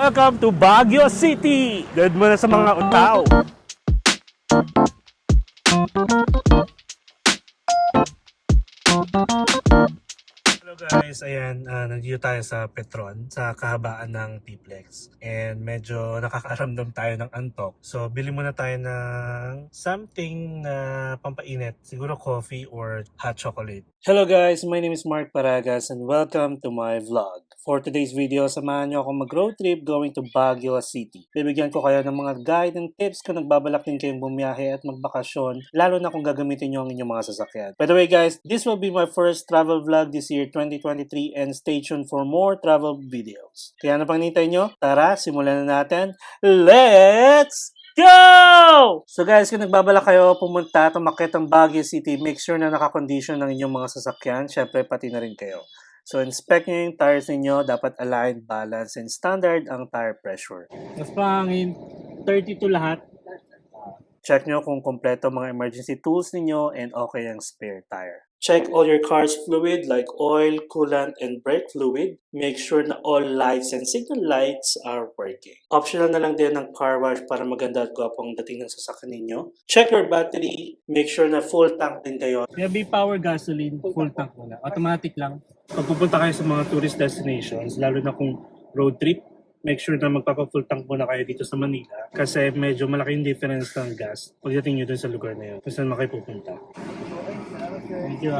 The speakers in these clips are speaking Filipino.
Welcome to Baguio City! Dead mo na sa mga tao. Hello guys, ayan, nandito tayo sa Petron, sa kahabaan ng T-Plex. And medyo nakakaramdam tayo ng antok. So, bili muna tayo ng something na pampainit. Siguro coffee or hot chocolate. Hello guys, my name is Mark Paragas and welcome to my vlog. For today's video, samahan nyo ako mag-road trip going to Baguio City. Bibigyan ko kayo ng mga guide and tips kung nagbabalak din kayong bumiyahe at magbakasyon, lalo na kung gagamitin nyo ang inyong mga sasakyan. By the way guys, this will be my first travel vlog this year 2023 and stay tuned for more travel videos. Kaya ano pang nintay nyo? Tara, simulan na natin. Let's go! So guys, kung nagbabalak kayo pumunta at umakyat ang Baguio City, make sure na naka-condition ng inyong mga sasakyan. Syempre, pati na rin kayo. So, inspect nyo yung tires ninyo. Dapat aligned, balanced, and standard ang tire pressure. Mas pangin, 32 lahat. Check nyo kung kompleto mga emergency tools ninyo and okay ang spare tire. Check all your car's fluid like oil, coolant, and brake fluid. Make sure na all lights and signal lights are working. Optional na lang din ng car wash para maganda at gwapo ang dating ng sasakyan ninyo. Check your battery. Make sure na full tank din kayo. Heavy power gasoline, full tank muna. Automatic lang. Pag pupunta kayo sa mga tourist destinations, lalo na kung road trip, make sure na magpapa-full tank muna kayo dito sa Manila kasi medyo malaking difference ng gas pagdating nyo dun sa lugar na yun kung saan kayo pupunta. Thank you.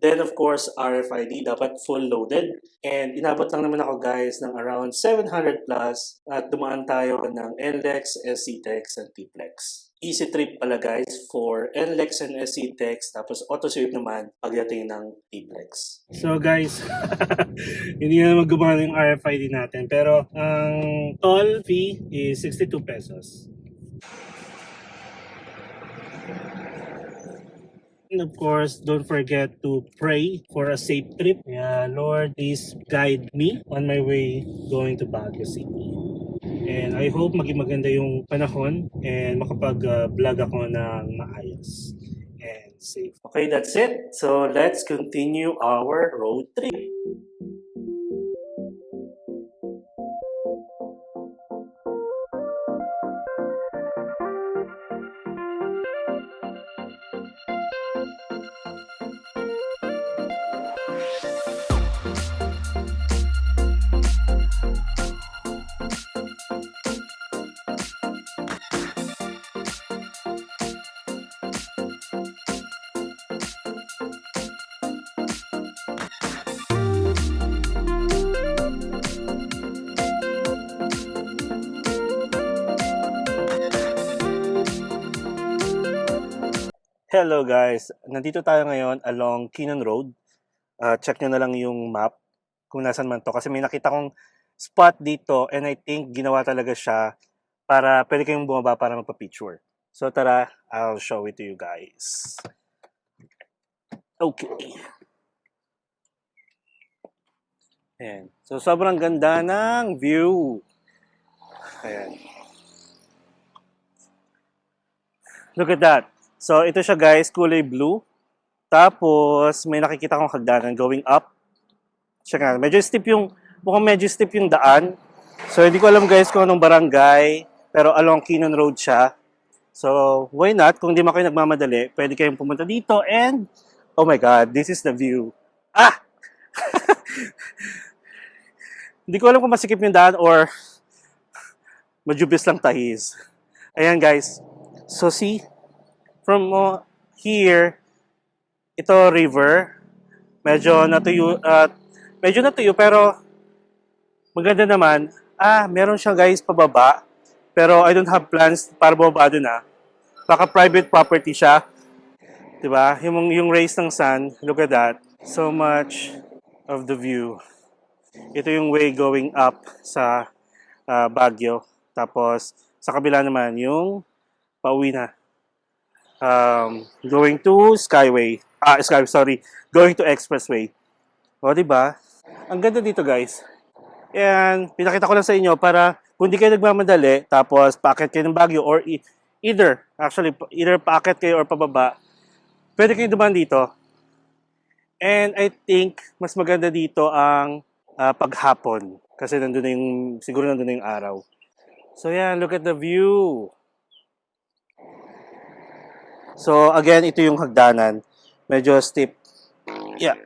Then of course, RFID dapat full loaded. And inabot lang naman ako guys ng around 700 plus at dumaan tayo ng NLEX, SC-TEX, and T-Plex. Easy trip pala guys for NLEX and SC-TEX tapos auto-sweep naman pagdating ng T-Plex. So guys, hindi na mag-gumana yung RFID natin pero ang toll fee is 62 pesos. And of course, don't forget to pray for a safe trip. Yeah, Lord, please guide me on my way going to Baguio City. And I hope maging maganda yung panahon and makapag-vlog ako ng maayos and safe. Okay, that's it. So let's continue our road trip. Hello guys, nandito tayo ngayon along Kinon Road. Check nyo na lang yung map kung nasan man to kasi may nakita kong spot dito and I think ginawa talaga siya para pwede kayong bumaba para magpa-picture. So tara, I'll show it to you guys. Okay. Ayan. So sobrang ganda ng view. Ayan. Look at that. So, ito siya guys, kulay blue. Tapos, may nakikita kong hagdanan going up. Siya nga, mukhang medyo steep yung daan. So, hindi ko alam guys kung anong barangay, pero along Kinon Road siya. So, why not? Kung di man kayo nagmamadali, pwede kayong pumunta dito and, oh my God, this is the view. Ah! Hindi ko alam kung masikip yung daan or majubis lang tahis. Ayan guys. So, see? From here, ito river, medyo natuyo pero maganda naman. Meron siya guys pababa, pero I don't have plans para bumaba doon Baka private property siya. 'Di ba? Yung rays ng sun, look at that. So much of the view. Ito yung way going up sa Baguio. Tapos sa kabila naman yung pauwi na. Going to Skyway. Going to Expressway. O, diba? Ang ganda dito, guys. And, pinakita ko lang sa inyo para kung di kayo nagmamadali, tapos paakyat kayo ng Baguio or either paakyat kayo or pababa, pwede kayo dumaan dito. And I think, mas maganda dito ang paghapon. Kasi nandun na yung, siguro nandun na yung araw. So yeah, look at the view. So again, ito yung hagdanan. Medyo steep. Yeah.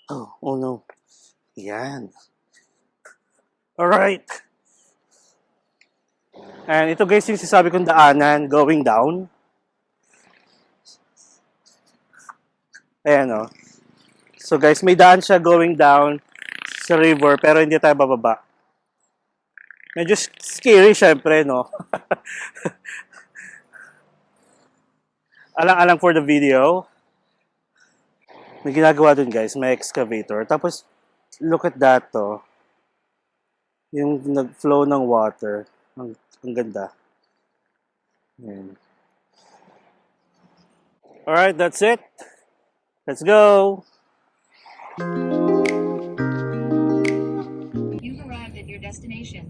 Oh no. Yan. Alright. And ito guys yung sinasabi kong daanan going down. Ayan o. So guys, may daan siya going down sa river pero hindi tayo bababa. Medyo scary syempre, no? Alang-alang for the video. May ginagawa dun guys, may excavator. Tapos, look at that to. Yung nag-flow ng water. Ang ganda. Ayan. Alright, that's it. Let's go! You've arrived at your destination.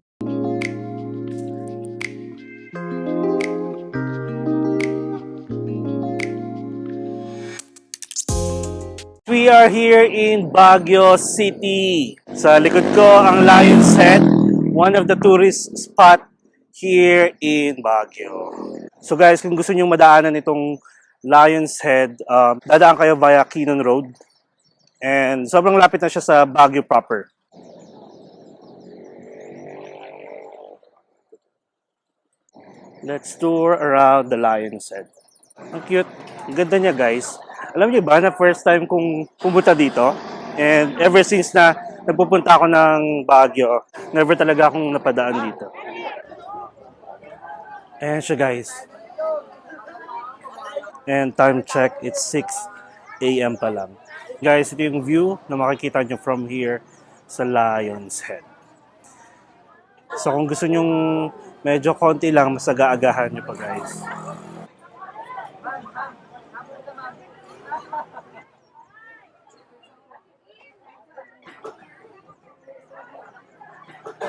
We are here in Baguio City. Sa likod ko ang Lion's Head, one of the tourist spot here in Baguio. So guys, kung gusto niyo madaanan itong Lion's Head, dadaan kayo via Kinon Road. And sobrang lapit na siya sa Baguio proper. Let's tour around the Lion's Head. Ang cute. Ang ganda niya guys. Alam niyo ba na first time kong pumunta dito? And ever since na nagpupunta ako ng Baguio, never talaga akong napadaan dito. Ayan siya guys. And time check, it's 6 a.m. pa lang. Guys, ito yung view na makikita nyo from here sa Lion's Head. So kung gusto nyong medyo konti lang, mas aga-agahan nyo pa guys.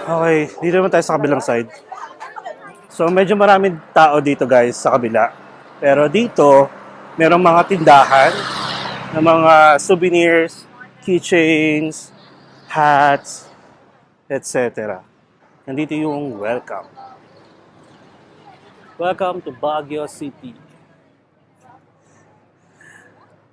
Okay, dito naman tayo sa kabilang side. So medyo maraming tao dito guys sa kabila. Pero dito, merong mga tindahan ng mga souvenirs, keychains, hats, etc. Nandito yung welcome. Welcome to Baguio City.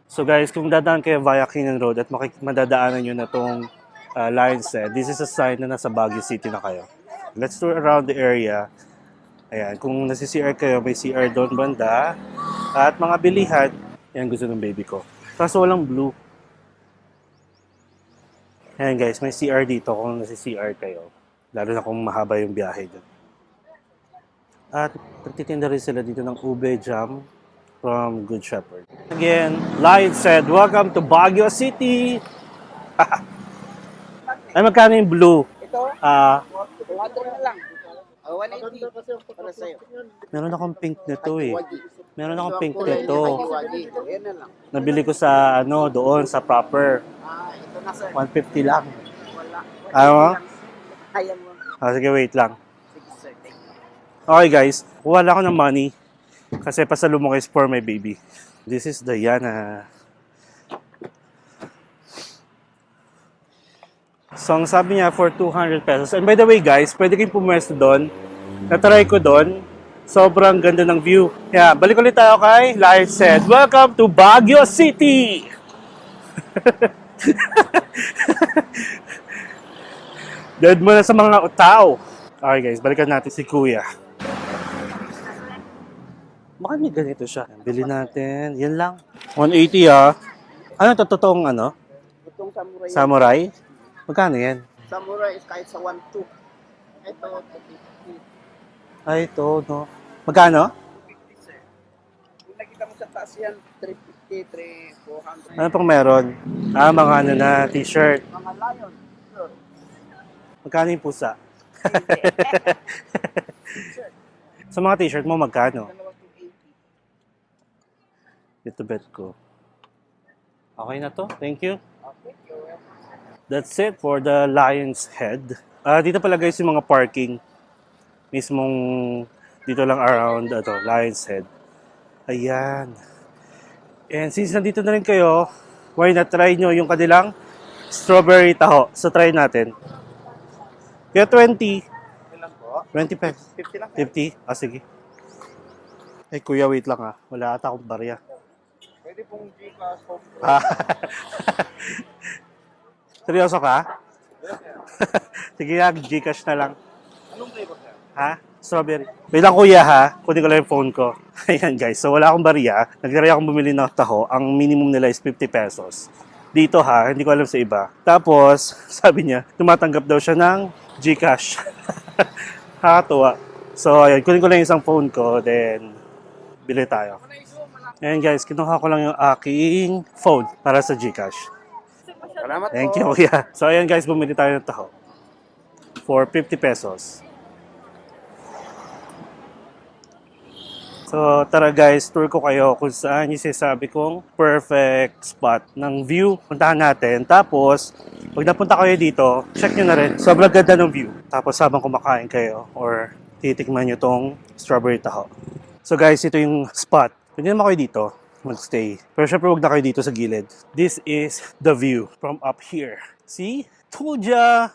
So guys, kung dadaan kayo via Kinon Road at madadaanan nyo na itong Lion's Head, this is a sign na nasa Baguio City na kayo. Let's tour around the area. Ayan, kung nasi-CR kayo, may CR doon banda. At mga bilihan, yan gusto ng baby ko. Kaso walang blue. Ayan guys, may CR dito kung nasi-CR kayo. Lalo na kung mahaba yung biyahe doon. At nagtitinda rin sila dito ng ube jam from Good Shepherd. Again, Lion's Head, welcome to Baguio City! Ay, magkano yung blue? Ito, 100 na lang. 180 para sa'yo. Meron akong pink nito eh. Wagi. Meron akong pink Kulay nito. niya, wagi. Yan na lang. Nabili ko sa doon sa proper. Ito na sir. 150 lang. Wala. Ano? Ayan mo. Sige, wait lang. Sige sir. Thank you. Okay guys, wala ako ng money kasi pasalubong is for my baby. This is Diana. So, ang sabi niya for 200 pesos. And by the way guys, pwede kayong pumwesto doon. Natry ko doon. Sobrang ganda ng view. Yeah, balik ulit tayo kay Lion's Head. Welcome to Baguio City! Dead mo na sa mga tao. Okay guys, balikan natin si Kuya. Baka may ganito siya. Bili natin. Yan lang. 180 ah. Ano to? Totoong ano? Itong samurai. Samurai? Magkano yan? Samurai is kahit sa 1-2. Ito, 250. Ay, ito, no? Magkano? 250 sir. Kung nakita mo sa taas yan, 350, 400. Ano pang meron? Mga ano na, t-shirt. Mga lion. Sure. Magkano yung pusa? Sa mga t-shirt mo, magkano? 280. Ito bet ko. Okay na to. Thank you. Okay, you're welcome. That's it for the Lion's Head. Dito pala guys yung mga parking. Mismong dito lang around Lion's Head. Ayan. And since nandito na rin kayo, why not try nyo yung kanilang strawberry taho. So try natin. Kaya 20. Ilan po? 20 pesos. 50 lang. 50? Ah, sige. Eh, kuya, wait lang ah. Wala ata akong barya. Pwede pong Gcash home. Ah. Seryoso ka? Sige nga, Gcash na lang. Anong flavor sir? Ha? Strawberry. Wait lang kuya ha. Kunin ko lang yung phone ko. Ayan guys. So wala akong barya. Nagtry akong bumili ng taho. Ang minimum nila is 50 pesos. Dito ha. Hindi ko alam sa iba. Tapos, sabi niya, tumatanggap daw siya ng Gcash. Nakakatuwa. So ayun. Kunin ko lang yung isang phone ko. Then, bili tayo. Ayan guys. Kinuha ko lang yung aking phone para sa Gcash. Salamat Thank po. you kuya. So ayan guys. Bumili tayo ng taho. For 50 pesos. So, tara guys, tour ko kayo kung saan yung sinasabi kong perfect spot ng view. Puntahan natin. Tapos, pag napunta kayo dito, check nyo na rin. Sobrang ganda ng view. Tapos, habang kumakain kayo or titikman nyo tong strawberry taho. So guys, ito yung spot. Pwede naman kayo dito magstay. Pero syempre, huwag na kayo dito sa gilid. This is the view from up here. See? Told ya!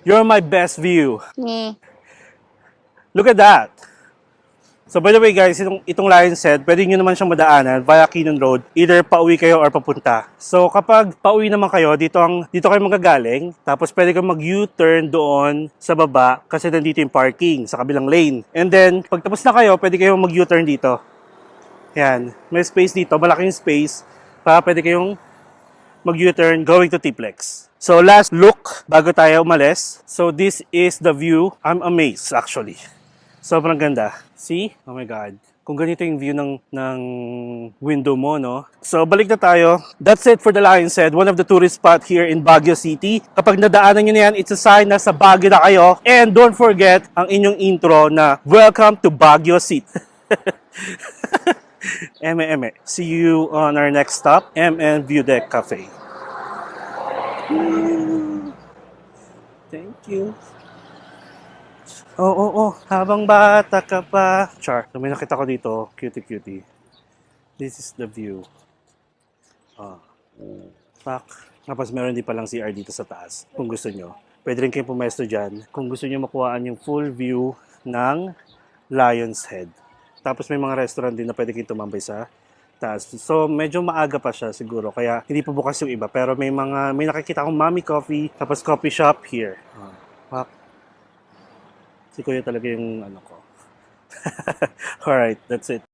You're my best view. Look at that! So by the way guys, itong Lion's Head, pwede nyo naman siyang madaanan via Keenan Road. Either pauwi kayo or papunta. So kapag pauwi naman kayo, dito kayo magagaling. Tapos pwede kang mag-U-turn doon sa baba kasi nandito yung parking sa kabilang lane. And then, pag tapos na kayo, pwede kayong mag-U-turn dito. Yan. May space dito, malaking space. Para pwede kayong mag-U-turn going to T-Plex. So last look, bago tayo umalis. So this is the view. I'm amazed actually. Sobrang ganda. See? Oh my God. Kung ganito yung view ng window mo, no? So, balik na tayo. That's it for the Lion's Head, one of the tourist spot here in Baguio City. Kapag nadaanan nyo na yan, it's a sign na sa Baguio na kayo. And don't forget ang inyong intro na Welcome to Baguio City. Eme. See you on our next stop, MN View Deck Cafe. Thank you. Oh. Habang bata ka pa. Char. So, may nakita ko dito. Cutie. This is the view. Fuck. Tapos meron din palang CR dito sa taas. Kung gusto nyo. Pwede rin kayong pumesto dyan. Kung gusto nyo makuhaan yung full view ng Lion's Head. Tapos may mga restaurant din na pwede kayong tumambay sa taas. So, medyo maaga pa siya siguro. Kaya hindi pa bukas yung iba. Pero may nakikita akong Mommy Coffee. Tapos coffee shop here. Fuck. Si Kuya talaga yung ano ko. Alright, that's it.